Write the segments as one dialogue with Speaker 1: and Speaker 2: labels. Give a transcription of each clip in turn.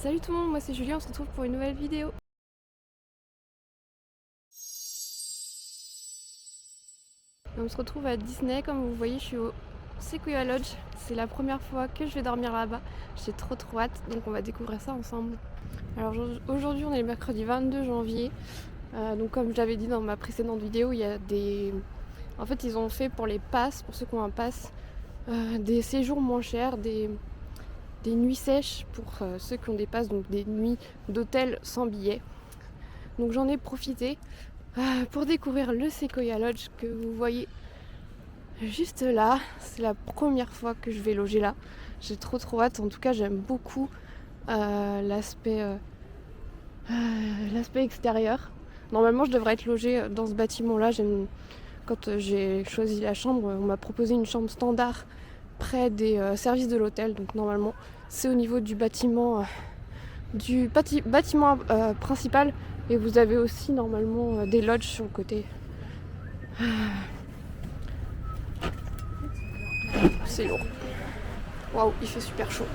Speaker 1: Salut tout le monde, moi c'est Julie, on se retrouve pour une nouvelle vidéo. On se retrouve à Disney, comme vous voyez je suis au Sequoia Lodge. C'est la première fois que je vais dormir là-bas. J'ai trop hâte, donc on va découvrir ça ensemble. Alors aujourd'hui on est le mercredi 22 janvier. Donc comme j'avais dit dans ma précédente vidéo, il y a des... En fait ils ont fait pour les passes, pour ceux qui ont un pass, des séjours moins chers, des nuits sèches pour ceux qui ont des passes, donc des nuits d'hôtel sans billet. Donc j'en ai profité pour découvrir le Sequoia Lodge que vous voyez juste là. C'est la première fois que je vais loger là. J'ai trop hâte. En tout cas, j'aime beaucoup l'aspect extérieur. Normalement, je devrais être logée dans ce bâtiment-là. Quand j'ai choisi la chambre, on m'a proposé une chambre standard près des services de l'hôtel. Donc normalement, c'est au niveau du bâtiment, principal. Et vous avez aussi normalement des lodges sur le côté. C'est lourd. Waouh, il fait super chaud.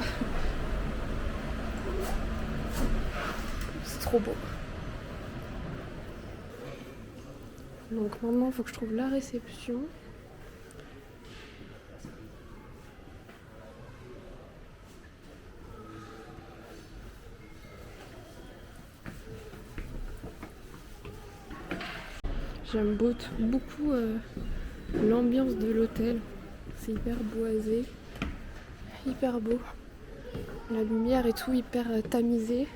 Speaker 1: C'est trop beau. Donc maintenant, il faut que je trouve la réception. J'aime beaucoup l'ambiance de l'hôtel. C'est hyper boisé, hyper beau. La lumière et tout hyper tamisé.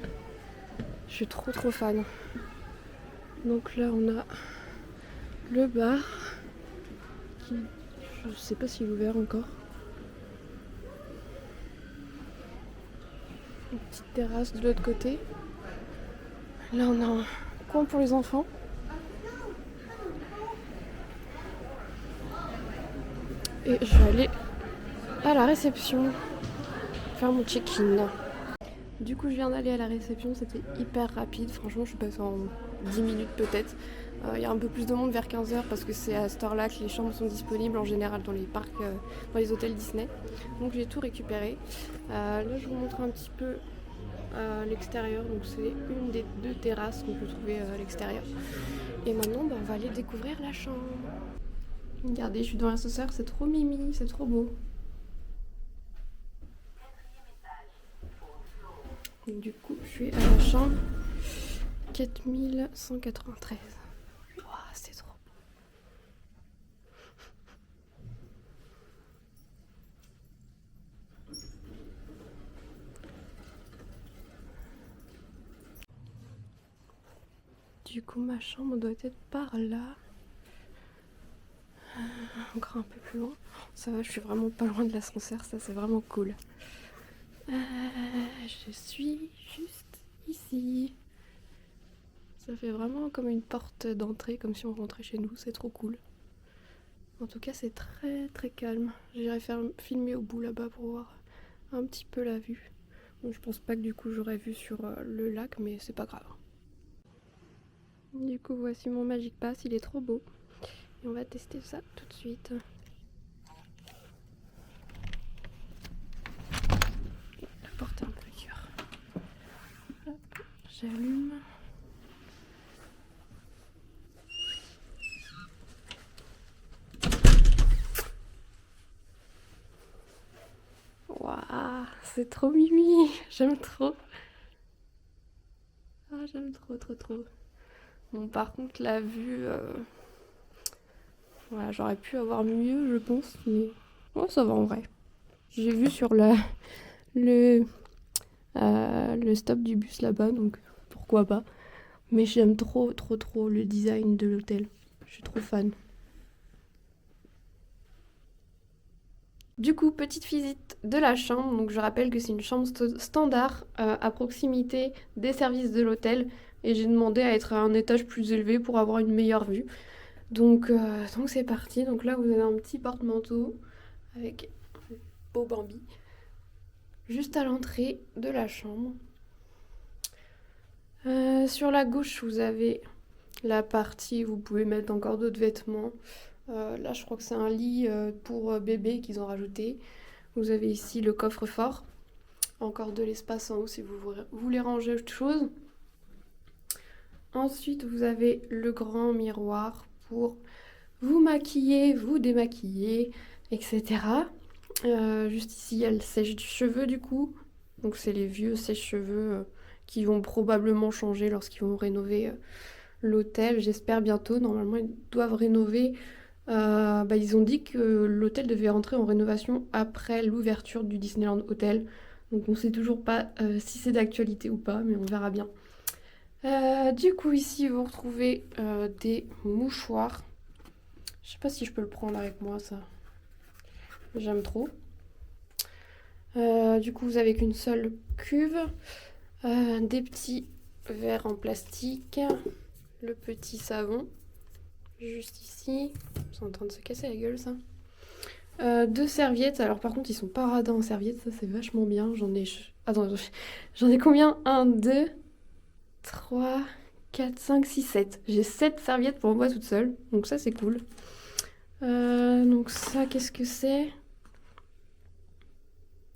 Speaker 1: Je suis trop fan. Donc là, on a le bar qui, je sais pas s'il est ouvert encore. Une petite terrasse de l'autre côté. Là, on a un coin pour les enfants. Et je vais aller à la réception faire mon check-in. Du coup, je viens d'aller à la réception, c'était hyper rapide. Franchement, je suis passée en 10 minutes peut-être. Il y a un peu plus de monde vers 15h parce que c'est à cette heure-là que les chambres sont disponibles en général dans les parcs, dans les hôtels Disney. Donc j'ai tout récupéré. Là, je vous montre un petit peu l'extérieur. Donc c'est une des 2 terrasses qu'on peut trouver à l'extérieur. Et maintenant, on va aller découvrir la chambre. Regardez, je suis dans l'ascenseur, c'est trop mimi, c'est trop beau. Donc, du coup, je suis à la chambre 4193. Wow, c'est trop beau. Du coup, ma chambre doit être par là. Encore un peu plus loin. Ça va, je suis vraiment pas loin de l'ascenseur, ça c'est vraiment cool. Je suis juste ici. Ça fait vraiment comme une porte d'entrée, comme si on rentrait chez nous, c'est trop cool. En tout cas, c'est très calme. J'irai filmer au bout là-bas pour voir un petit peu la vue. Bon, je pense pas que du coup j'aurai vue sur le lac, mais c'est pas grave. Du coup, voici mon Magic Pass, il est trop beau. Et on va tester ça tout de suite. La porte est un peu dure. Hop, j'allume. Waouh, c'est trop mimi, j'aime trop. Ah, j'aime trop. Bon, par contre, la vue, voilà, j'aurais pu avoir mieux, je pense, mais oh, ça va en vrai. J'ai vu sur le, le stop du bus là-bas, donc pourquoi pas. Mais j'aime trop le design de l'hôtel. Je suis trop fan. Du coup, petite visite de la chambre. Donc je rappelle que c'est une chambre standard à proximité des services de l'hôtel. Et j'ai demandé à être à un étage plus élevé pour avoir une meilleure vue. Donc c'est parti. Donc là, vous avez un petit porte-manteau avec un beau Bambi. Juste à l'entrée de la chambre. Sur la gauche, vous avez la partie où vous pouvez mettre encore d'autres vêtements. Là, je crois que c'est un lit pour bébé qu'ils ont rajouté. Vous avez ici le coffre-fort. encore de l'espace en haut si vous voulez ranger autre chose. Ensuite, vous avez le grand miroir pour vous maquiller, vous démaquiller, etc. Juste ici, il y a le sèche-cheveux du coup. Donc c'est les vieux sèche-cheveux qui vont probablement changer lorsqu'ils vont rénover l'hôtel. J'espère bientôt. Normalement, ils doivent rénover. Ils ont dit que l'hôtel devait rentrer en rénovation après l'ouverture du Disneyland Hotel. Donc on ne sait toujours pas si c'est d'actualité ou pas, mais on verra bien. Du coup, ici, vous retrouvez des mouchoirs. Je sais pas si je peux le prendre avec moi, ça. J'aime trop. Du coup, vous avez qu'une seule cuve. Des petits verres en plastique. Le petit savon. Juste ici. C'est en train de se casser la gueule, ça. 2 serviettes. Alors, par contre, ils sont pas radins en serviettes. Ça, c'est vachement bien. Attends, j'en ai combien 1, 2, 3, 4, 5, 6, 7. J'ai 7 serviettes pour moi toute seule. Donc ça, c'est cool. Donc ça, qu'est-ce que c'est?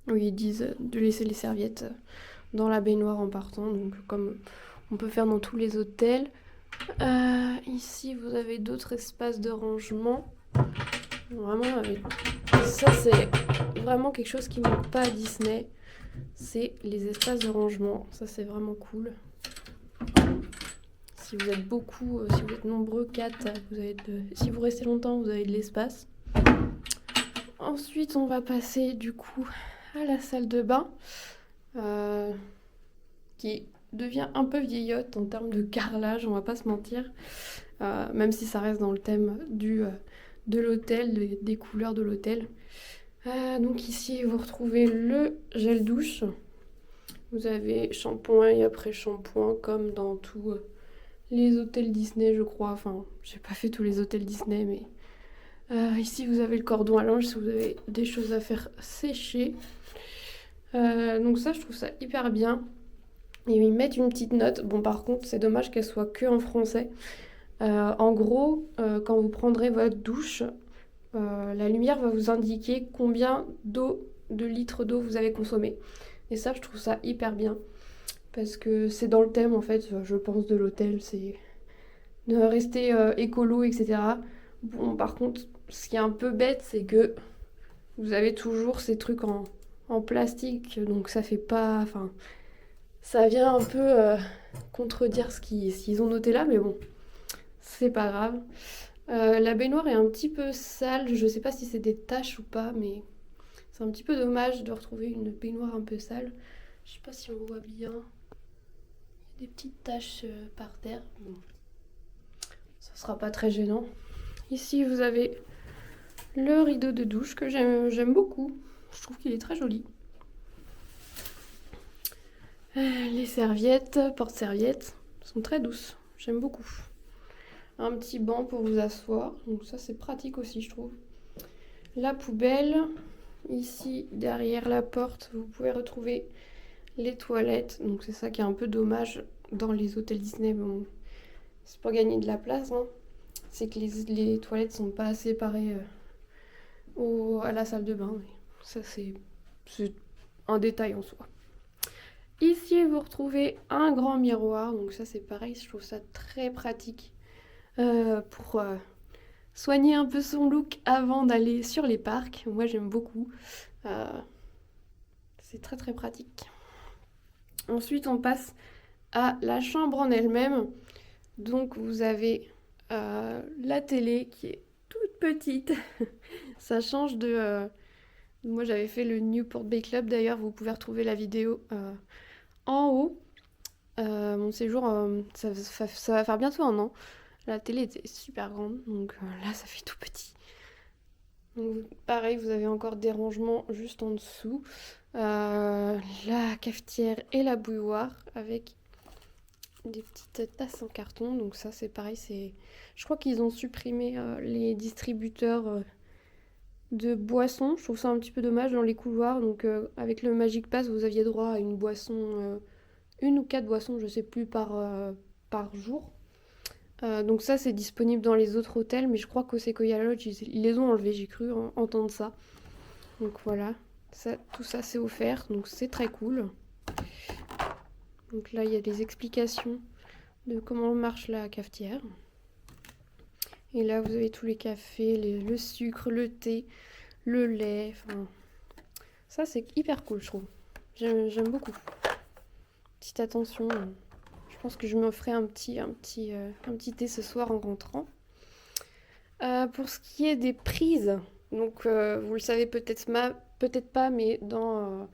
Speaker 1: Oui, ils disent de laisser les serviettes dans la baignoire en partant. Donc comme on peut faire dans tous les hôtels. Ici, vous avez d'autres espaces de rangement. Vraiment, ça, c'est vraiment quelque chose qui manque pas à Disney. C'est les espaces de rangement. Ça, c'est vraiment cool. Si vous êtes beaucoup, si vous êtes nombreux, 4, si vous restez longtemps, vous avez de l'espace. Ensuite, on va passer du coup à la salle de bain, qui devient un peu vieillotte en termes de carrelage, on va pas se mentir, même si ça reste dans le thème de l'hôtel, des couleurs de l'hôtel. Donc ici, vous retrouvez le gel douche. Vous avez shampoing et après-shampoing, comme dans tous les hôtels Disney, je crois. Enfin, j'ai pas fait tous les hôtels Disney, mais ici, vous avez le cordon à linge si vous avez des choses à faire sécher. Donc ça, je trouve ça hyper bien. Et ils mettent une petite note. Bon, par contre, c'est dommage qu'elle soit que en français. En gros, quand vous prendrez votre douche, la lumière va vous indiquer combien de litres d'eau vous avez consommé. Et ça, je trouve ça hyper bien. Parce que c'est dans le thème, en fait, je pense, de l'hôtel. C'est de rester écolo, etc. Bon, par contre, ce qui est un peu bête, c'est que vous avez toujours ces trucs en plastique. Donc ça fait pas... Enfin, ça vient un peu contredire ce qu'ils ont noté là. Mais bon, c'est pas grave. La baignoire est un petit peu sale. Je sais pas si c'est des taches ou pas, mais c'est un petit peu dommage de retrouver une baignoire un peu sale. Je sais pas si on voit bien. Il y a des petites taches par terre. Bon. Ça sera pas très gênant. Ici, vous avez le rideau de douche que j'aime beaucoup. Je trouve qu'il est très joli. Les serviettes, porte-serviettes, sont très douces. J'aime beaucoup. Un petit banc pour vous asseoir. Donc ça, c'est pratique aussi, je trouve. La poubelle. Ici, derrière la porte, vous pouvez retrouver les toilettes. Donc c'est ça qui est un peu dommage dans les hôtels Disney. Bon, c'est pour gagner de la place. Hein. C'est que les toilettes sont pas séparées à la salle de bain. Ça, c'est un détail en soi. Ici, vous retrouvez un grand miroir. Donc ça, c'est pareil. Je trouve ça très pratique pour soigner un peu son look avant d'aller sur les parcs. Moi, j'aime beaucoup. C'est très, très pratique. Ensuite, on passe à la chambre en elle-même. Donc, vous avez la télé qui est toute petite. Ça change de... Moi, j'avais fait le Newport Bay Club. D'ailleurs, vous pouvez retrouver la vidéo en haut. Mon séjour, ça va faire bientôt 1 an. La télé était super grande. Donc là, ça fait tout petit. Donc, pareil, vous avez encore des rangements juste en dessous. La cafetière et la bouilloire avec des petites tasses en carton. Donc ça, c'est pareil. Je crois qu'ils ont supprimé les distributeurs de boissons. Je trouve ça un petit peu dommage dans les couloirs. Donc avec le Magic Pass, vous aviez droit à une boisson, 1 ou 4 boissons, je sais plus, par jour. Donc ça, c'est disponible dans les autres hôtels, mais je crois qu'au Sequoia Lodge, ils les ont enlevés, j'ai cru entendre ça. Donc voilà, Tout ça c'est offert, donc c'est très cool. Donc là il y a des explications de comment marche la cafetière. Et là vous avez tous les cafés, le sucre, le thé, le lait, enfin ça c'est hyper cool je trouve. J'aime beaucoup. Petite attention, je pense que je me ferai un petit thé ce soir en rentrant. Pour ce qui est des prises, donc vous le savez peut-être pas, mais dans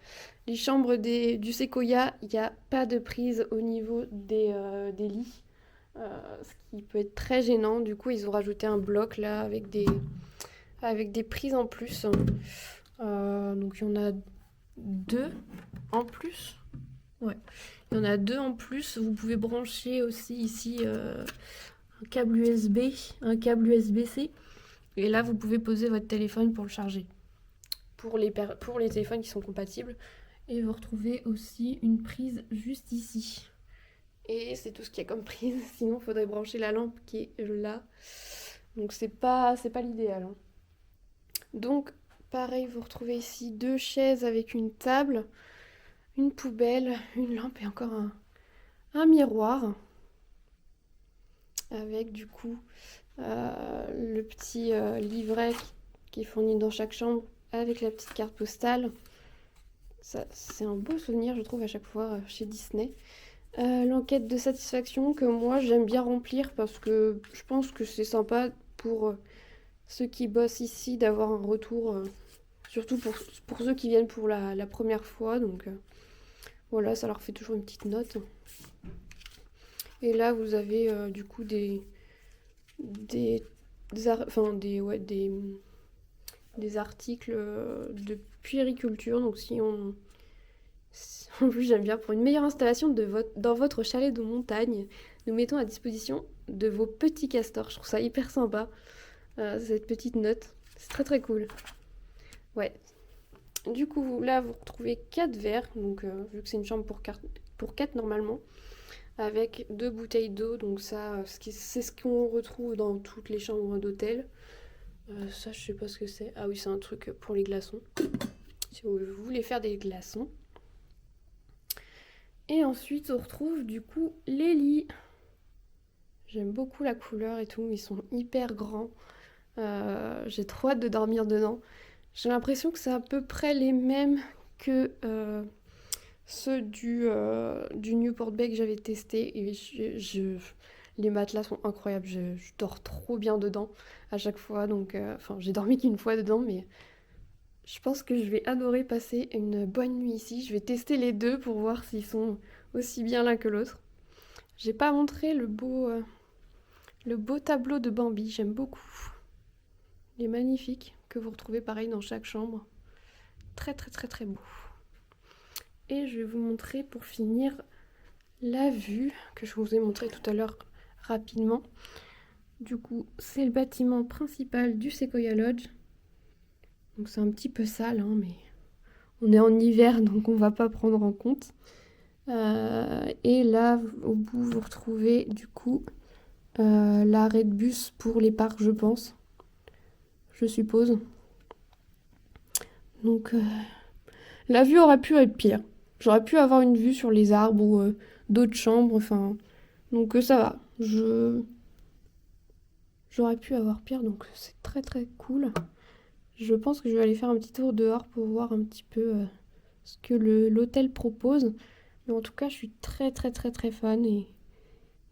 Speaker 1: les chambres du Sequoia, il n'y a pas de prise au niveau des lits, ce qui peut être très gênant. Du coup, ils ont rajouté un bloc là avec des prises en plus. Donc il y en a 2 en plus. Ouais, il y en a 2 en plus. Vous pouvez brancher aussi ici un câble USB, un câble USB-C. Et là, vous pouvez poser votre téléphone pour le charger. Pour les téléphones qui sont compatibles. Et vous retrouvez aussi une prise juste ici. Et c'est tout ce qu'il y a comme prise. Sinon, il faudrait brancher la lampe qui est là. Donc c'est pas l'idéal. Hein. Donc pareil, vous retrouvez ici 2 chaises avec une table, une poubelle, une lampe et encore un miroir. Avec du coup le petit livret qui est fourni dans chaque chambre avec la petite carte postale. Ça, c'est un beau souvenir, je trouve, à chaque fois chez Disney. L'enquête de satisfaction que moi j'aime bien remplir parce que je pense que c'est sympa pour ceux qui bossent ici d'avoir un retour, surtout pour ceux qui viennent pour la première fois. Donc voilà, ça leur fait toujours une petite note. Et là, vous avez du coup des articles de puériculture. Donc en plus j'aime bien, pour une meilleure installation dans votre chalet de montagne, nous mettons à disposition de vos petits castors. Je trouve ça hyper sympa, cette petite note. C'est très très cool. Ouais. Du coup, là, vous retrouvez 4 verres. Donc, vu que c'est une chambre pour 4 normalement, avec 2 bouteilles d'eau. Donc ça, c'est ce qu'on retrouve dans toutes les chambres d'hôtel. Ça, je sais pas ce que c'est. Ah oui, c'est un truc pour les glaçons. Si vous voulez faire des glaçons. Et ensuite, on retrouve du coup les lits. J'aime beaucoup la couleur et tout. Ils sont hyper grands. J'ai trop hâte de dormir dedans. J'ai l'impression que c'est à peu près les mêmes que ceux du Newport Bay que j'avais testé. Et les matelas sont incroyables. Je dors trop bien dedans à chaque fois. Donc, j'ai dormi qu'une fois dedans, mais je pense que je vais adorer passer une bonne nuit ici. Je vais tester les deux pour voir s'ils sont aussi bien l'un que l'autre. J'ai pas montré le beau tableau de Bambi. J'aime beaucoup. Il est magnifique, que vous retrouvez pareil dans chaque chambre. Très très très très beau. Et je vais vous montrer pour finir la vue que je vous ai montré tout à l'heure rapidement. Du coup, c'est le bâtiment principal du Sequoia Lodge. Donc c'est un petit peu sale, hein, mais on est en hiver, donc on va pas prendre en compte. Et là, au bout, vous retrouvez du coup l'arrêt de bus pour les parcs, je pense. Je suppose. Donc la vue aurait pu être pire. J'aurais pu avoir une vue sur les arbres ou d'autres chambres, enfin. Donc ça va. J'aurais pu avoir pire, donc c'est très très cool. Je pense que je vais aller faire un petit tour dehors pour voir un petit peu ce que l'hôtel propose. Mais en tout cas, je suis très très très très fan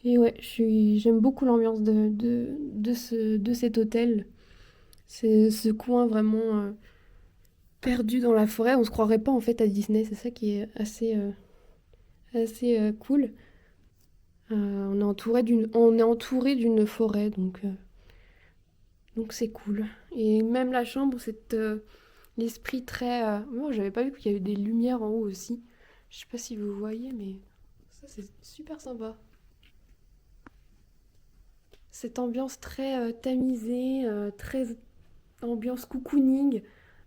Speaker 1: et ouais, j'aime beaucoup l'ambiance de cet hôtel. C'est ce coin vraiment perdu dans la forêt. On se croirait pas en fait à Disney, c'est ça qui est assez cool. On est entouré d'une forêt, donc c'est cool. Et même la chambre, c'est l'esprit très... Moi, j'avais pas vu qu'il y avait des lumières en haut aussi. Je sais pas si vous voyez, mais ça, c'est super sympa. Cette ambiance très tamisée, très ambiance cocooning.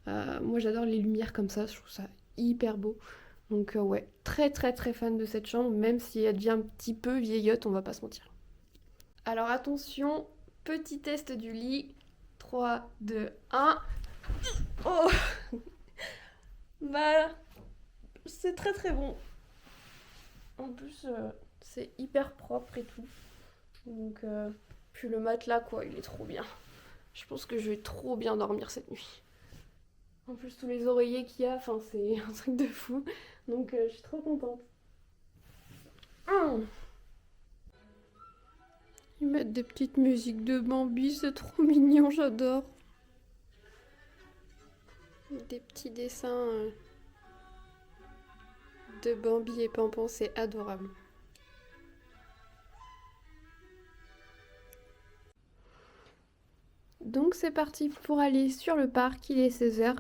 Speaker 1: Moi, j'adore les lumières comme ça. Je trouve ça hyper beau. Donc ouais, très très très fan de cette chambre, même si elle devient un petit peu vieillotte, on va pas se mentir. Alors attention, petit test du lit. 3, 2, 1. Oh Bah, c'est très très bon. En plus, c'est hyper propre et tout. Donc, puis le matelas, quoi, il est trop bien. Je pense que je vais trop bien dormir cette nuit. En plus, tous les oreillers qu'il y a, enfin, c'est un truc de fou. Donc, je suis trop contente. Ils mettent des petites musiques de Bambi, c'est trop mignon, j'adore. Des petits dessins de Bambi et Pampan, c'est adorable. Donc c'est parti pour aller sur le parc, il est 16h.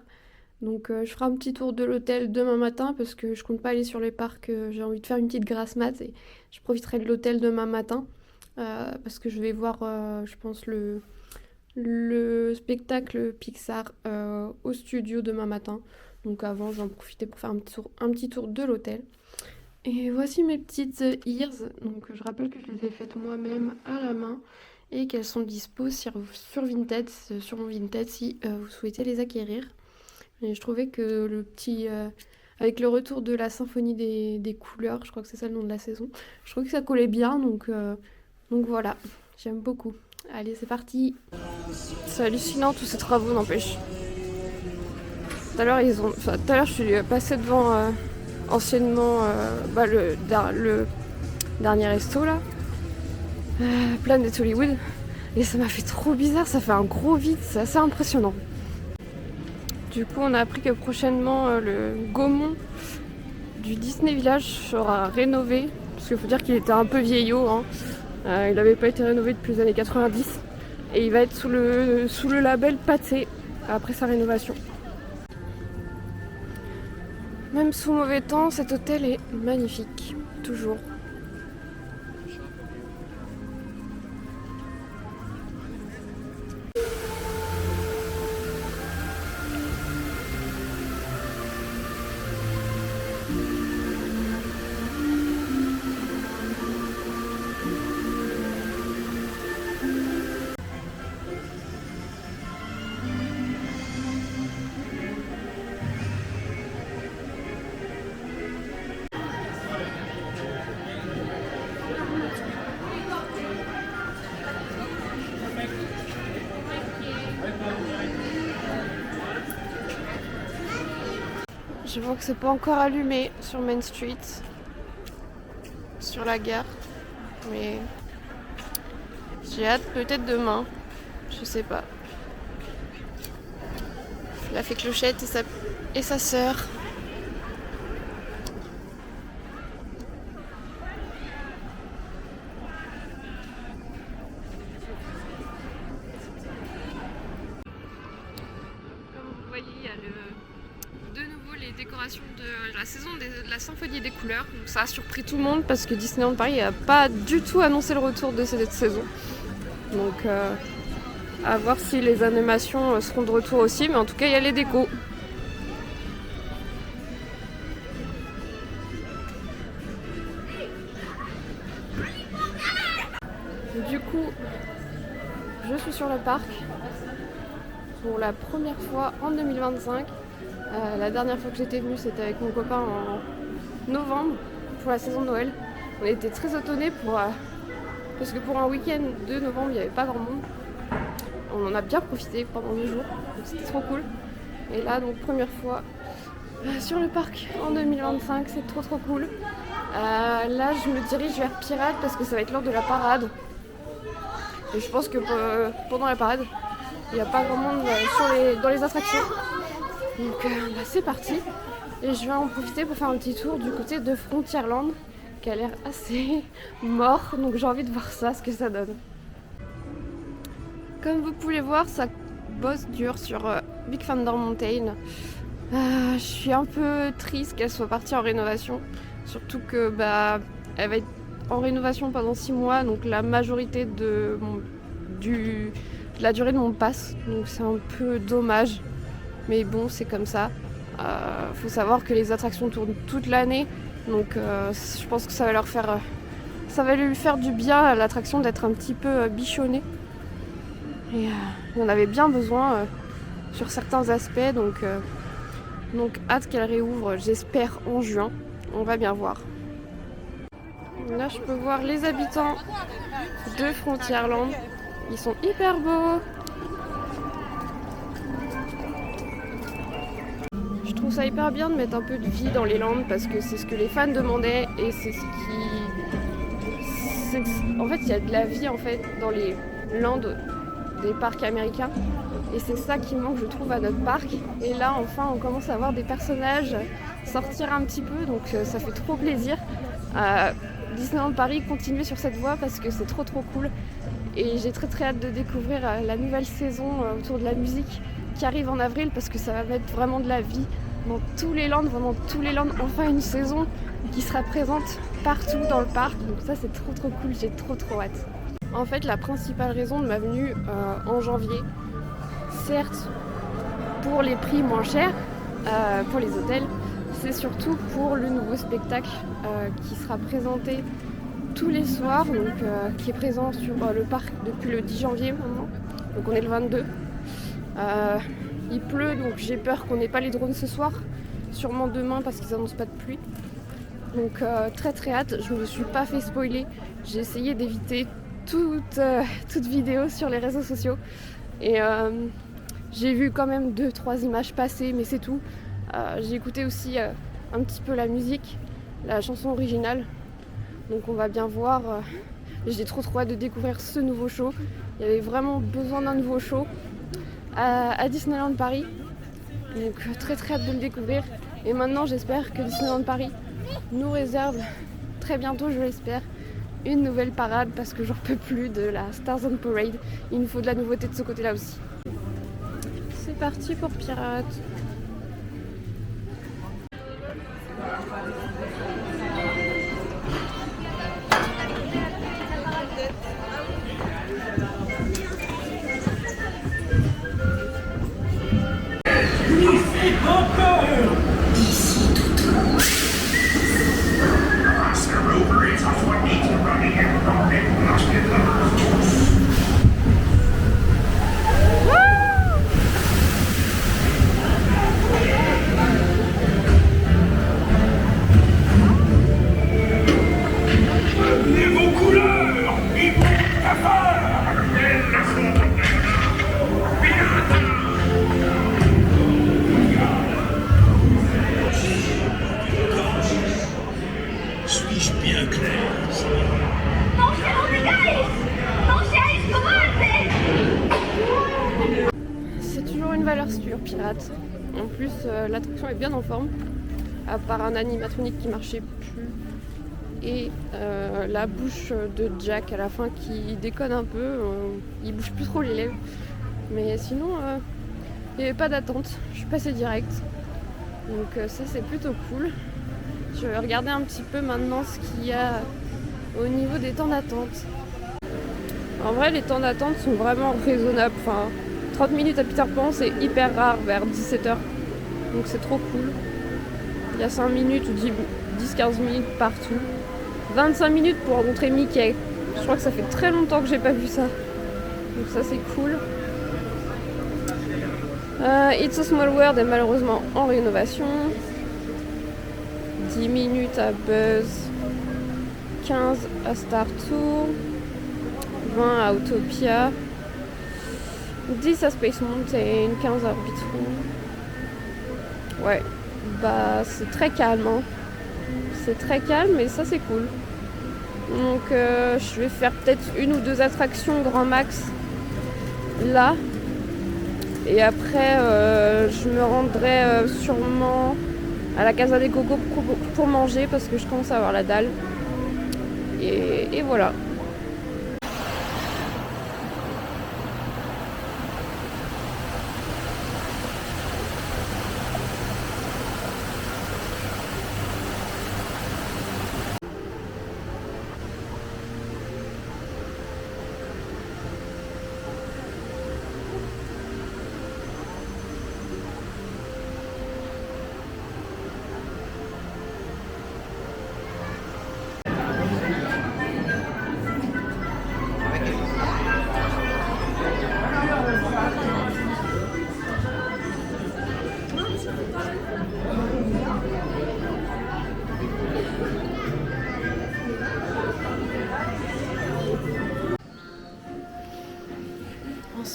Speaker 1: Donc je ferai un petit tour de l'hôtel demain matin parce que je compte pas aller sur les parcs, j'ai envie de faire une petite grasse mat et je profiterai de l'hôtel demain matin parce que je vais voir, je pense, le spectacle Pixar au studio demain matin. Donc avant, je vais en profiter pour faire un petit tour de l'hôtel. Et voici mes petites ears. Donc je rappelle que je les ai faites moi-même à la main et qu'elles sont dispo sur Vinted, sur mon Vinted si vous souhaitez les acquérir. Et je trouvais que le petit... avec le retour de la symphonie des couleurs, je crois que c'est ça le nom de la saison, je trouvais que ça collait bien, donc voilà, j'aime beaucoup. Allez, c'est parti. C'est hallucinant tous ces travaux, n'empêche. Tout à l'heure, je suis passée devant anciennement le dernier resto là, Planet Hollywood, et ça m'a fait trop bizarre, ça fait un gros vide, c'est assez impressionnant. Du coup, on a appris que prochainement le Gaumont du Disney Village sera rénové, parce qu'il faut dire qu'il était un peu vieillot, hein. Il n'avait pas été rénové depuis les années 90 et il va être sous le label Pathé après sa rénovation. Même sous mauvais temps, cet hôtel est magnifique, toujours. Je vois que c'est pas encore allumé sur Main Street, sur la gare, mais j'ai hâte peut-être demain, je sais pas. La fée Clochette et sa sœur. Comme vous voyez, il y a de nouveau les décorations de la saison de la symphonie des couleurs. Donc ça a surpris tout le monde parce que Disneyland Paris n'a pas du tout annoncé le retour de cette saison. Donc à voir si les animations seront de retour aussi, mais en tout cas il y a les décos. Du coup, je suis sur le parc pour la première fois en 2025. La dernière fois que j'étais venue, c'était avec mon copain en novembre pour la saison de Noël. On était très étonnés parce que pour un week-end de novembre, il n'y avait pas grand monde. On en a bien profité pendant 2 jours, donc c'était trop cool. Et là, donc première fois sur le parc en 2025, c'est trop cool. Là, je me dirige vers Pirate parce que ça va être l'heure de la parade. Et je pense que pendant la parade, il n'y a pas grand monde dans les attractions. Donc c'est parti. Et je vais en profiter pour faire un petit tour du côté de Frontierland, qui a l'air assez mort. Donc j'ai envie de voir ça, ce que ça donne. Comme vous pouvez voir, ça bosse dur sur Big Thunder Mountain. Je suis un peu triste qu'elle soit partie en rénovation. Surtout que elle va être en rénovation pendant 6 mois, donc la majorité de la durée de mon pass. Donc c'est un peu dommage. Mais bon, c'est comme ça. Faut savoir que les attractions tournent toute l'année. Donc je pense que ça va lui faire du bien à l'attraction d'être un petit peu bichonnée. Et il en avait bien besoin sur certains aspects. Donc Donc hâte qu'elle réouvre, j'espère en juin. On va bien voir. Là je peux voir les habitants de Frontierland. Ils sont hyper beaux. Je trouve ça hyper bien de mettre un peu de vie dans les landes parce que c'est ce que les fans demandaient et c'est ce qui... En fait il y a de la vie en fait dans les landes des parcs américains et c'est ça qui manque je trouve à notre parc. Et là enfin on commence à voir des personnages sortir un petit peu donc ça fait trop plaisir. Disneyland Paris, continuer sur cette voie parce que c'est trop cool et j'ai très hâte de découvrir la nouvelle saison autour de la musique qui arrive en avril parce que ça va mettre vraiment de la vie dans tous les lands, vraiment tous les lands, enfin une saison qui sera présente partout dans le parc, donc ça c'est trop cool, j'ai trop hâte. En fait la principale raison de ma venue en janvier, certes pour les prix moins chers, pour les hôtels, c'est surtout pour le nouveau spectacle qui sera présenté tous les soirs, donc, qui est présent sur le parc depuis le 10 janvier maintenant, donc on est le 22. Il pleut donc j'ai peur qu'on n'ait pas les drones ce soir, sûrement demain parce qu'ils annoncent pas de pluie. Donc très hâte, je me suis pas fait spoiler, j'ai essayé d'éviter toute vidéo sur les réseaux sociaux et j'ai vu quand même 2-3 images passer mais c'est tout. J'ai écouté aussi un petit peu la musique, la chanson originale, donc on va bien voir. J'ai trop hâte de découvrir ce nouveau show, il y avait vraiment besoin d'un nouveau show à Disneyland Paris, donc très hâte de le découvrir. Et maintenant j'espère que Disneyland Paris nous réserve très bientôt, je l'espère, une nouvelle parade parce que j'en peux plus de la Stars on Parade. Il nous faut de la nouveauté de ce côté là aussi. C'est parti pour Pirates.
Speaker 2: Suis-je bien clair?
Speaker 1: C'est toujours une valeur sûre, Pirates. En plus, l'attraction est bien en forme, à part un animatronique qui marchait plus et la bouche de Jack à la fin qui déconne un peu. Il bouge plus trop les lèvres, mais sinon, il n'y avait pas d'attente. Je suis passée direct, donc ça c'est plutôt cool. Je vais regarder un petit peu maintenant ce qu'il y a au niveau des temps d'attente. En vrai, les temps d'attente sont vraiment raisonnables. Enfin, 30 minutes à Peter Pan, c'est hyper rare vers 17h. Donc c'est trop cool. Il y a 5 minutes ou 10-15 minutes partout. 25 minutes pour rencontrer Mickey. Je crois que ça fait très longtemps que j'ai pas vu ça. Donc ça c'est cool. It's a Small World est malheureusement en rénovation. 10 minutes à Buzz, 15 à Star Tour, 20 à Autopia, 10 à Space Mountain, 15 à Orbitron. Ouais, bah c'est très calme, hein. C'est très calme mais ça c'est cool. Donc je vais faire peut-être une ou deux attractions grand max là. Et après je me rendrai sûrement à la Casa des Cocos pour manger parce que je commence à avoir la dalle. Et voilà.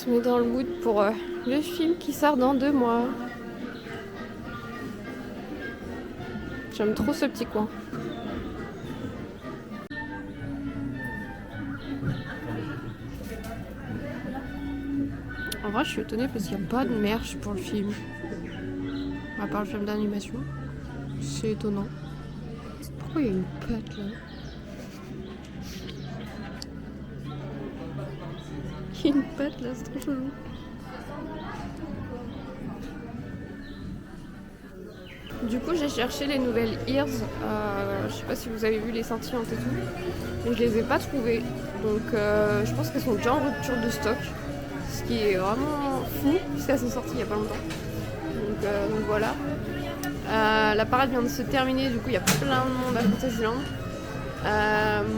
Speaker 1: se met dans le mood pour le film qui sort dans 2 mois. J'aime trop ce petit coin. En vrai, je suis étonnée parce qu'il n'y a pas de merch pour le film. À part le film d'animation. C'est étonnant. Pourquoi il y a une patte là? Il y a une patte là, c'est trop chelou. Du coup, j'ai cherché les nouvelles Ears. Je sais pas si vous avez vu les sorties en tout, mais je les ai pas trouvées. Donc, je pense qu'elles sont déjà en rupture de stock. Ce qui est vraiment fou, puisqu'elles sont sorties il y a pas longtemps. Donc voilà. La parade vient de se terminer, du coup il y a plein de monde à Fantasyland.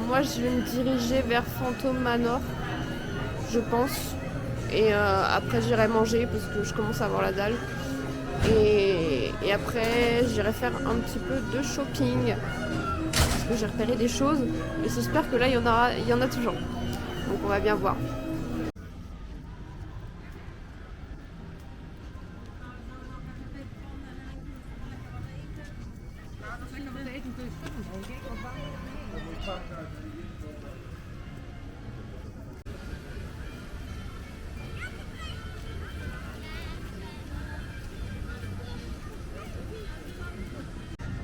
Speaker 1: Moi je vais me diriger vers Phantom Manor, je pense. Et après j'irai manger parce que je commence à avoir la dalle. Et après j'irai faire un petit peu de shopping. Parce que j'ai repéré des choses. Et j'espère que là il y en a toujours. Donc on va bien voir.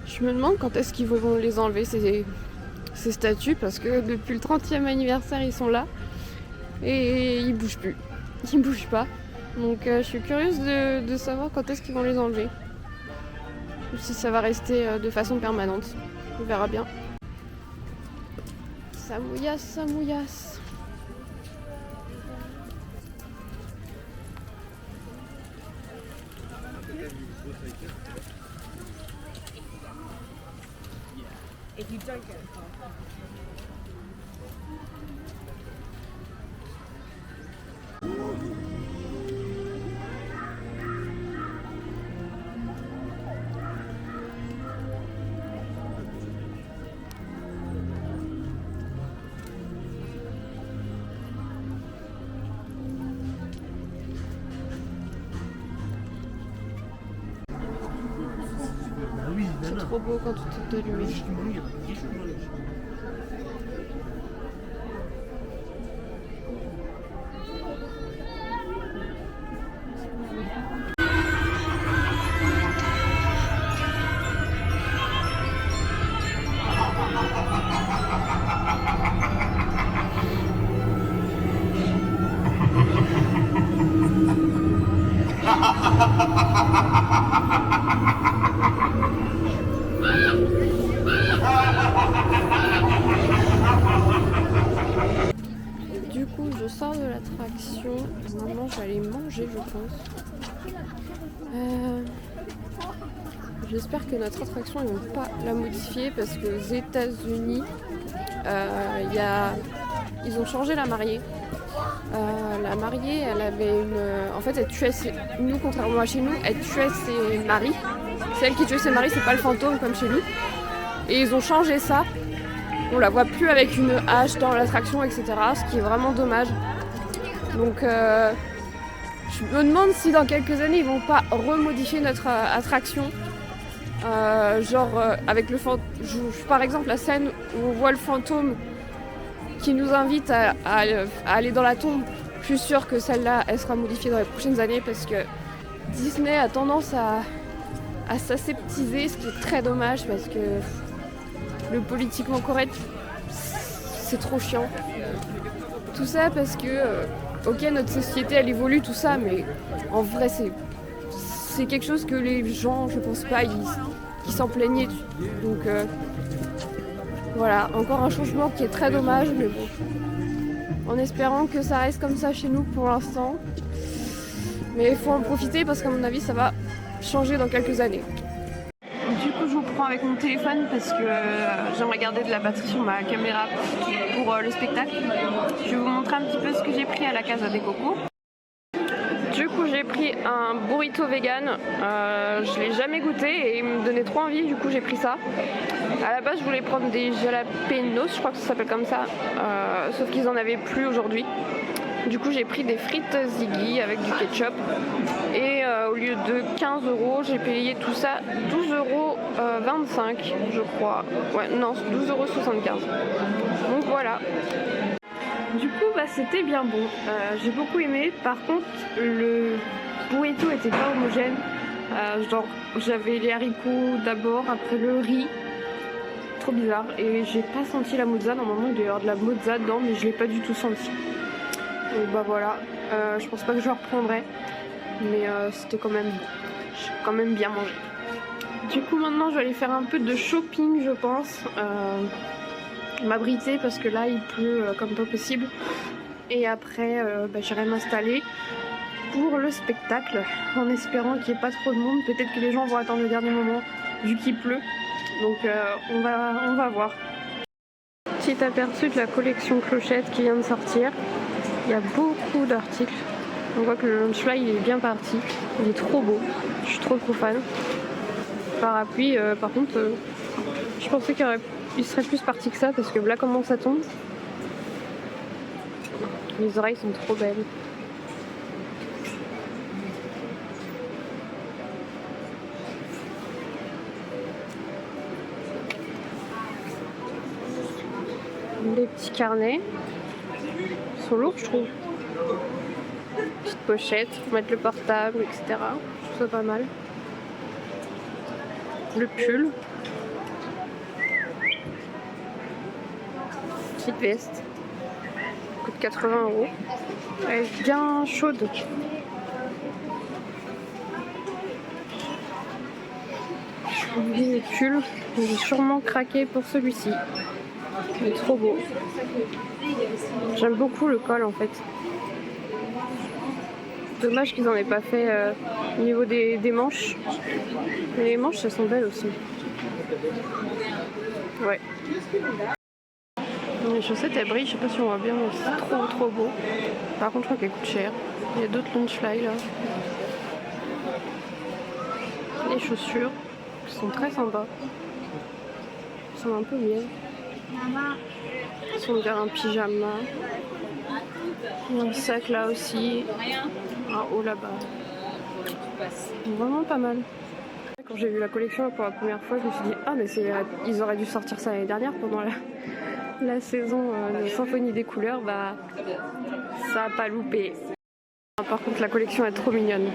Speaker 1: Je me demande quand est-ce qu'ils vont les enlever ces statues parce que depuis le 30e anniversaire ils sont là et ils bougent plus. Ils bougent pas. Donc je suis curieuse de savoir quand est-ce qu'ils vont les enlever. Ou si ça va rester de façon permanente. On verra bien. Ça mouillasse, ça mouillasse.
Speaker 2: If you don't get a car.
Speaker 1: C'est trop beau quand tout est allumé. Du coup, je sors de l'attraction. Normalement, je vais aller manger, je pense. J'espère que notre attraction, ils vont pas la modifier parce que aux États-Unis, ils ont changé la mariée. La mariée, elle avait une. En fait, elle tuait nous, contrairement à chez nous, elle tuait ses maris. C'est elle qui tuait ses maris, c'est pas le fantôme comme chez nous. Et ils ont changé ça. On la voit plus avec une hache dans l'attraction, etc. Ce qui est vraiment dommage. Donc, je me demande si dans quelques années, ils vont pas remodifier notre attraction. Avec le fantôme. Par exemple, la scène où on voit le fantôme qui nous invite à aller dans la tombe. Je suis sûre que celle-là, elle sera modifiée dans les prochaines années parce que Disney a tendance à s'aseptiser, ce qui est très dommage parce que le politiquement correct, c'est trop chiant. Tout ça parce que, ok, notre société, elle évolue, tout ça, mais en vrai, c'est quelque chose que les gens, je pense pas, ils s'en plaignaient. Donc, voilà, encore un changement qui est très dommage, mais bon. En espérant que ça reste comme ça chez nous pour l'instant. Mais il faut en profiter parce qu'à mon avis, ça va changer dans quelques années. Du coup, je vous prends avec mon téléphone parce que j'aimerais garder de la batterie sur ma caméra pour le spectacle. Je vais vous montrer un petit peu ce que j'ai pris à la Casa des Cocos. Du coup, j'ai pris un burrito vegan. Je l'ai jamais goûté et il me donnait trop envie. Du coup, j'ai pris ça. À la base, je voulais prendre des jalapenos, je crois que ça s'appelle comme ça. Sauf qu'ils en avaient plus aujourd'hui. Du coup j'ai pris des frites Ziggy avec du ketchup et au lieu de 15 €, j'ai payé tout ça 12,25 € je crois. Ouais non, 12,75 €. Donc voilà. Du coup bah c'était bien bon. J'ai beaucoup aimé. Par contre le burrito était pas homogène. Genre j'avais les haricots d'abord, après le riz. Trop bizarre. Et j'ai pas senti la mozza. Normalement il doit y avoir de la mozza dedans mais je l'ai pas du tout senti. Donc bah voilà, je pense pas que je le reprendrai, mais c'était quand même, j'ai quand même bien mangé. Du coup maintenant je vais aller faire un peu de shopping je pense, m'abriter parce que là il pleut comme pas possible. Et après bah, j'irai m'installer pour le spectacle en espérant qu'il n'y ait pas trop de monde. Peut-être que les gens vont attendre le dernier moment vu qu'il pleut, donc on va voir. Petit aperçu de la collection Clochette qui vient de sortir. Il y a beaucoup d'articles. On voit que le Launchfly il est bien parti. Il est trop beau. Je suis trop fan. Parapluie, par contre, je pensais qu'il serait plus parti que ça parce que là comment ça tombe. Les oreilles sont trop belles. Des petits carnets. Ils sont lourds je trouve. Petite pochette pour mettre le portable, etc. Je trouve ça pas mal. Le pull. Petite veste. Coûte 80 €. Elle est bien chaude. Les pulls. J'ai sûrement craqué pour celui-ci. Il est trop beau. J'aime beaucoup le col en fait. Dommage qu'ils en aient pas fait au niveau des manches. Mais les manches elles sont belles aussi. Ouais. Les chaussettes elles brillent, je sais pas si on voit bien, mais c'est trop beau. Par contre je crois qu'elles coûtent cher. Il y a d'autres Launchfly là. Les chaussures qui sont très sympas. Ils sont un peu miel. Ils sont vers un pyjama. Il y a un sac là aussi. Un haut là-bas. Vraiment pas mal. Quand j'ai vu la collection pour la première fois, je me suis dit ah mais ils auraient dû sortir ça l'année dernière pendant la saison de Symphonie des couleurs. Bah ça a pas loupé. Par contre la collection est trop mignonne.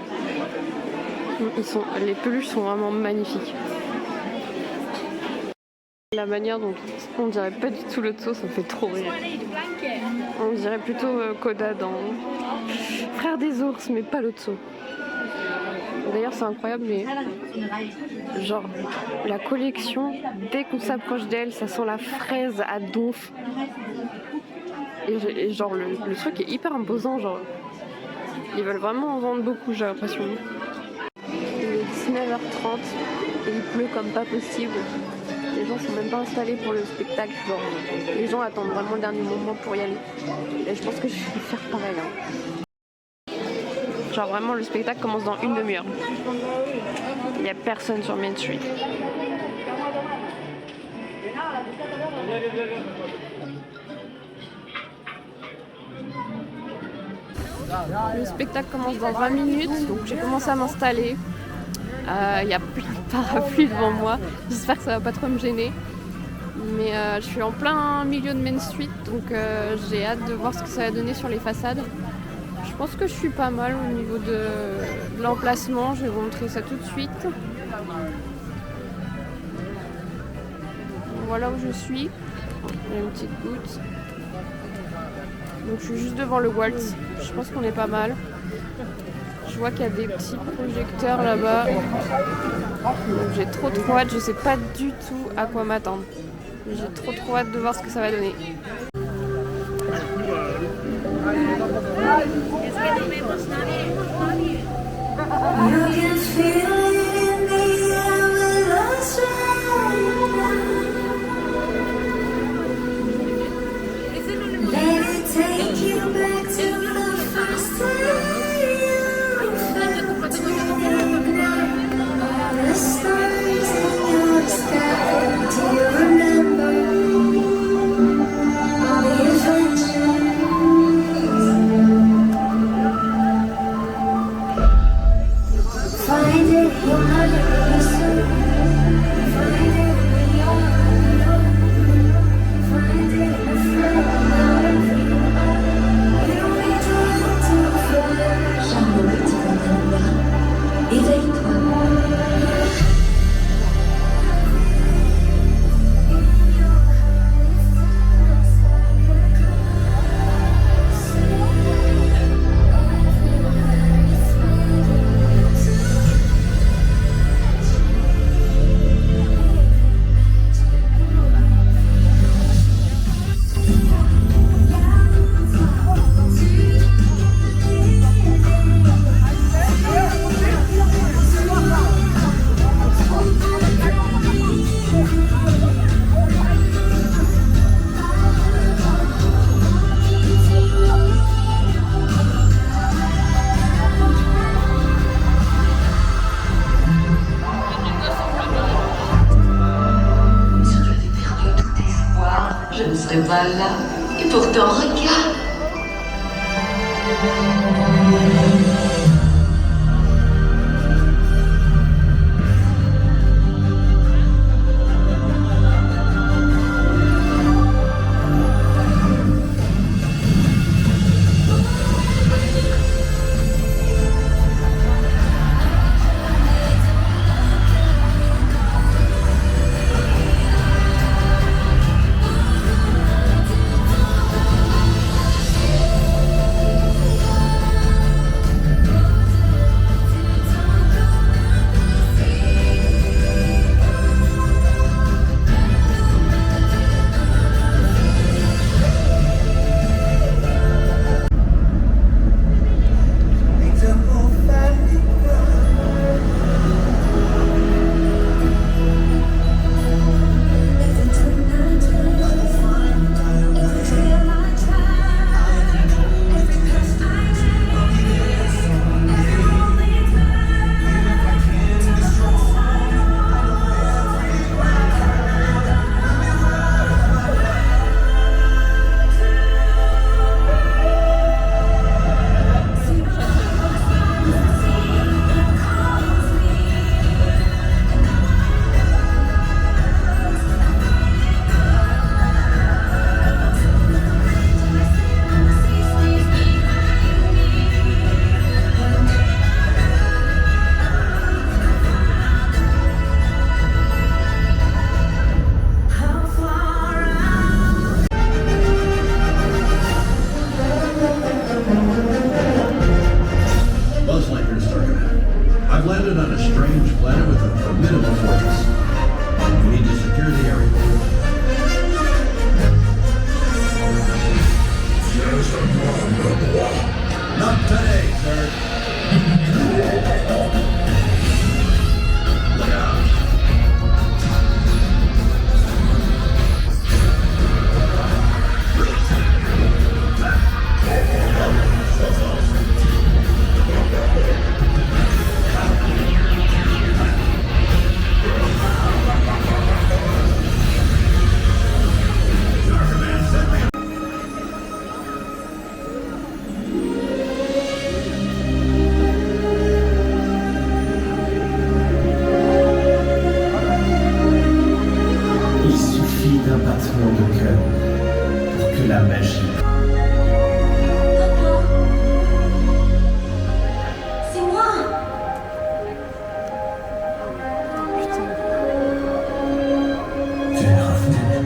Speaker 1: Les peluches sont vraiment magnifiques. La manière dont on dirait pas du tout Lotso, ça me fait trop rire. On dirait plutôt Koda dans Frères des ours, mais pas Lotso. D'ailleurs c'est incroyable, mais genre la collection, dès qu'on s'approche d'elle, ça sent la fraise à donf. Et genre le truc est hyper imposant, genre ils veulent vraiment en vendre beaucoup, j'ai l'impression. Il est 19h30 et il pleut comme pas possible. Les gens sont même pas installés pour le spectacle. Genre, les gens attendent vraiment le dernier moment pour y aller. Et je pense que je vais faire pareil. Hein. Genre vraiment le spectacle commence dans une demi-heure. Il n'y a personne sur Main Street. Le spectacle commence dans 20 minutes, donc j'ai commencé à m'installer. Il y a plein de parapluies devant moi. J'espère que ça va pas trop me gêner. Mais je suis en plein milieu de Main Street, donc j'ai hâte de voir ce que ça va donner sur les façades. Je pense que je suis pas mal au niveau de l'emplacement. Je vais vous montrer ça tout de suite. Voilà où je suis. Il y a une petite goutte. Donc je suis juste devant le Waltz. Je pense qu'on est pas mal. Je vois qu'il y a des petits projecteurs là-bas. J'ai trop hâte. Je sais pas du tout à quoi m'attendre. J'ai trop hâte de voir ce que ça va donner.
Speaker 3: je ne serai pas là. Et pourtant, regarde.
Speaker 4: I've landed on a strange planet with a formidable fortress. We need to secure the area. Not today, sir. Look out.
Speaker 5: Il suffit d'un battement de cœur pour que la magie...
Speaker 6: Papa, c'est moi.
Speaker 5: Tu es Raphaël.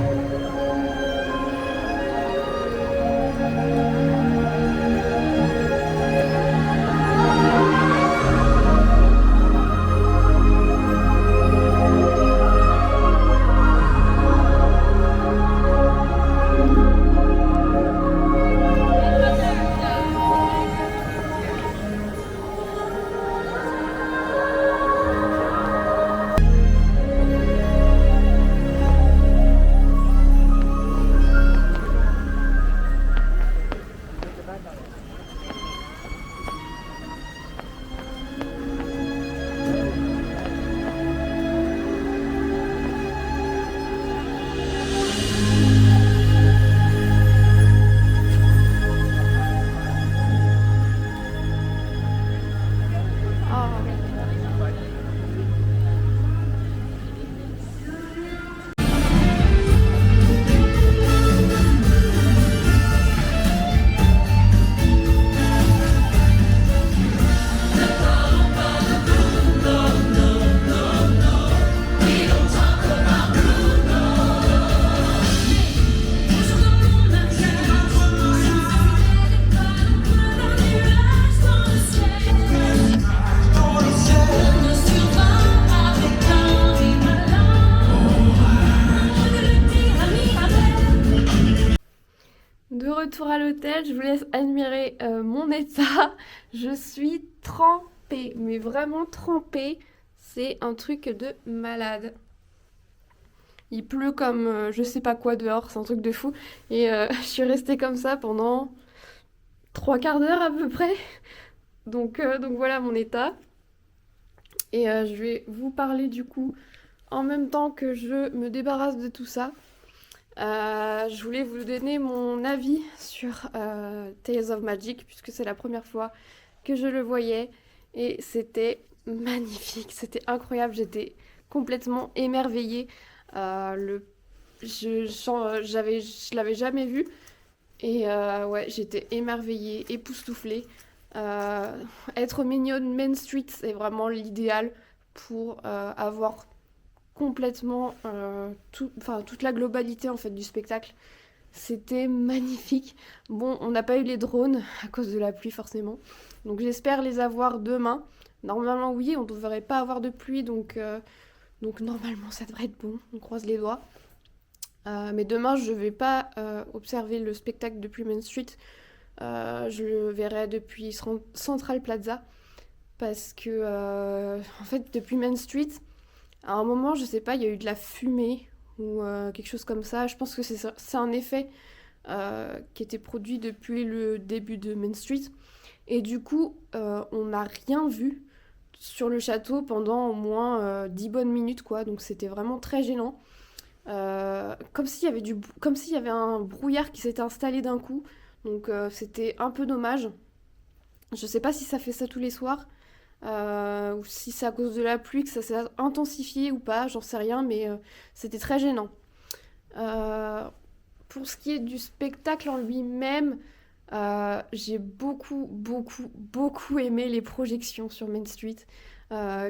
Speaker 1: De retour à l'hôtel, je vous laisse admirer mon état. Je suis trempée, mais vraiment trempée. C'est un truc de malade. Il pleut comme je sais pas quoi dehors, c'est un truc de fou. Et je suis restée comme ça pendant 3/4 d'heure à peu près. Donc voilà mon état. Et je vais vous parler du coup en même temps que je me débarrasse de tout ça. Je voulais vous donner mon avis sur Tales of Magic, puisque c'est la première fois que je le voyais, et c'était magnifique, c'était incroyable, j'étais complètement émerveillée. Je l'avais jamais vu, et ouais, j'étais émerveillée, époustouflée. Être mignonne Main Street, c'est vraiment l'idéal pour avoir complètement toute la globalité en fait du spectacle. C'était magnifique. Bon, on n'a pas eu les drones à cause de la pluie forcément, donc j'espère les avoir demain. Normalement oui, on ne devrait pas avoir de pluie, donc normalement ça devrait être bon, on croise les doigts. Mais demain je vais pas observer le spectacle depuis Main Street, je le verrai depuis Central Plaza, parce que en fait depuis Main Street, à un moment, je sais pas, il y a eu de la fumée ou quelque chose comme ça. Je pense que c'est un effet qui était produit depuis le début de Main Street. Et du coup, on n'a rien vu sur le château pendant au moins 10 bonnes minutes, quoi. Donc c'était vraiment très gênant. Comme s'il y avait comme s'il y avait un brouillard qui s'était installé d'un coup. Donc c'était un peu dommage. Je sais pas si ça fait ça tous les soirs. Ou si c'est à cause de la pluie que ça s'est intensifié ou pas, j'en sais rien, mais c'était très gênant. Pour ce qui est du spectacle en lui-même, j'ai beaucoup aimé les projections sur Main Street,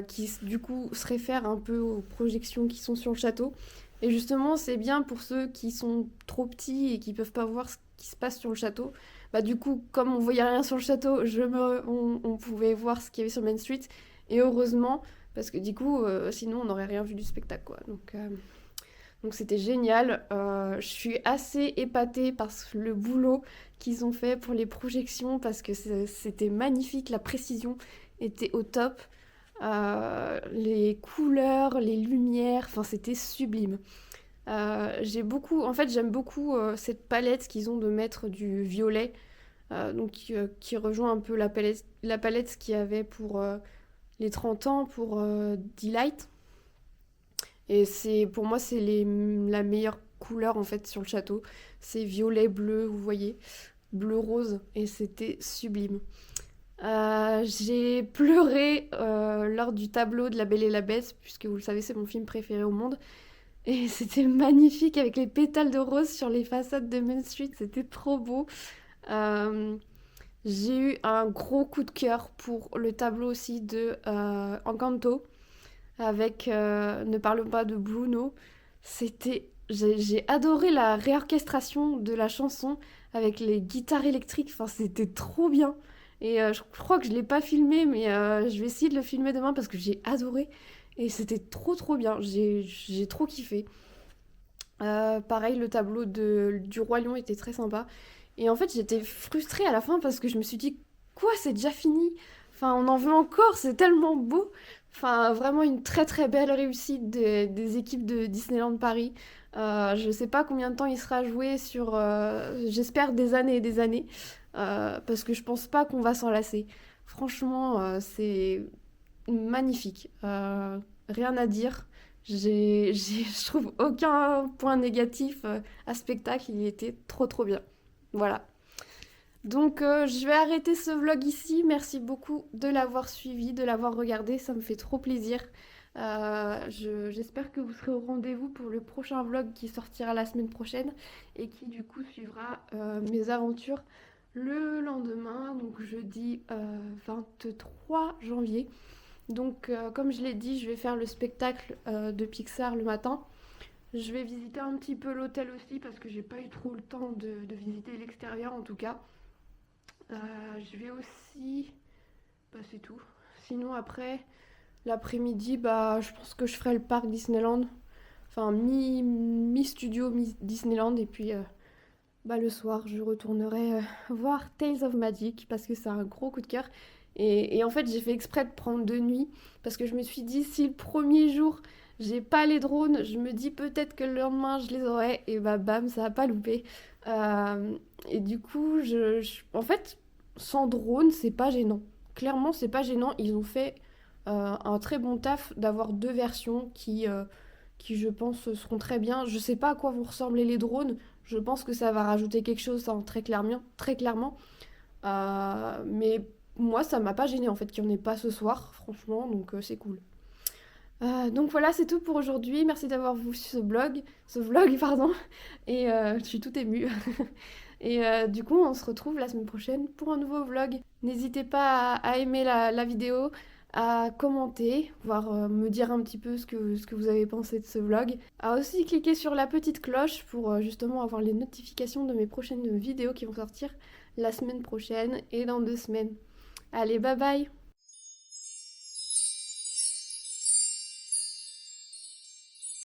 Speaker 1: qui du coup se réfèrent un peu aux projections qui sont sur le château. Et justement, c'est bien pour ceux qui sont trop petits et qui peuvent pas voir ce qui se passe sur le château. Bah du coup, comme on voyait rien sur le château, on pouvait voir ce qu'il y avait sur Main Street. Et heureusement, parce que du coup, sinon on n'aurait rien vu du spectacle, quoi. Donc c'était génial. Je suis assez épatée par le boulot qu'ils ont fait pour les projections, parce que c'était magnifique, la précision était au top. Les couleurs, les lumières, enfin c'était sublime. J'aime beaucoup cette palette qu'ils ont de mettre du violet, qui rejoint un peu la palette qu'il y avait pour les 30 ans, pour Delight. Et pour moi, c'est la meilleure couleur en fait sur le château. C'est violet, bleu, vous voyez, bleu rose, et c'était sublime. J'ai pleuré lors du tableau de La Belle et la Bête, puisque vous le savez, c'est mon film préféré au monde. Et c'était magnifique avec les pétales de rose sur les façades de Main Street, c'était trop beau. Euh, j'ai eu un gros coup de cœur pour le tableau aussi de Encanto, avec Ne parlons pas de Bruno. J'ai adoré la réorchestration de la chanson avec les guitares électriques, enfin c'était trop bien. Et je crois que je l'ai pas filmé, mais je vais essayer de le filmer demain parce que j'ai adoré. Et c'était trop bien, j'ai trop kiffé. Pareil, le tableau du Roi Lion était très sympa. Et en fait, j'étais frustrée à la fin parce que je me suis dit, quoi, c'est déjà fini? Enfin, on en veut encore, c'est tellement beau. Enfin, vraiment une très belle réussite des équipes de Disneyland Paris. Je sais pas combien de temps il sera joué sur, j'espère des années et des années, parce que je pense pas qu'on va s'en lasser. Franchement, c'est magnifique. Rien à dire. Je trouve aucun point négatif à ce spectacle. Il était trop bien. Voilà. Donc je vais arrêter ce vlog ici. Merci beaucoup de l'avoir suivi, de l'avoir regardé. Ça me fait trop plaisir. J'espère que vous serez au rendez-vous pour le prochain vlog qui sortira la semaine prochaine et qui du coup suivra mes aventures le lendemain, donc jeudi 23 janvier. Donc comme je l'ai dit, je vais faire le spectacle de Pixar le matin. Je vais visiter un petit peu l'hôtel aussi parce que j'ai pas eu trop le temps de visiter l'extérieur en tout cas. Je vais aussi... Bah c'est tout. Sinon après, l'après-midi, je pense que je ferai le parc Disneyland. Enfin mi-studio, mi-Disneyland. Et puis le soir, je retournerai voir Tales of Magic parce que c'est un gros coup de cœur. Et en fait, j'ai fait exprès de prendre 2 nuits parce que je me suis dit, si le premier jour, j'ai pas les drones, je me dis peut-être que le lendemain, je les aurai. Et bam, ça a pas loupé. Et du coup, en fait, sans drone, c'est pas gênant. Clairement, c'est pas gênant. Ils ont fait un très bon taf d'avoir 2 versions qui qui je pense seront très bien. Je sais pas à quoi vont ressembler les drones, je pense que ça va rajouter quelque chose hein, très clairement. Mais moi ça m'a pas gêné en fait qu'il n'y en ait pas ce soir, franchement, donc c'est cool. Donc voilà, c'est tout pour aujourd'hui. Merci d'avoir vu ce vlog, pardon. Et je suis toute émue. Et du coup, on se retrouve la semaine prochaine pour un nouveau vlog. N'hésitez pas à aimer la vidéo, à commenter, voire me dire un petit peu ce que vous avez pensé de ce vlog. À aussi cliquer sur la petite cloche pour justement avoir les notifications de mes prochaines vidéos qui vont sortir la semaine prochaine et dans 2 semaines. Allez, bye bye!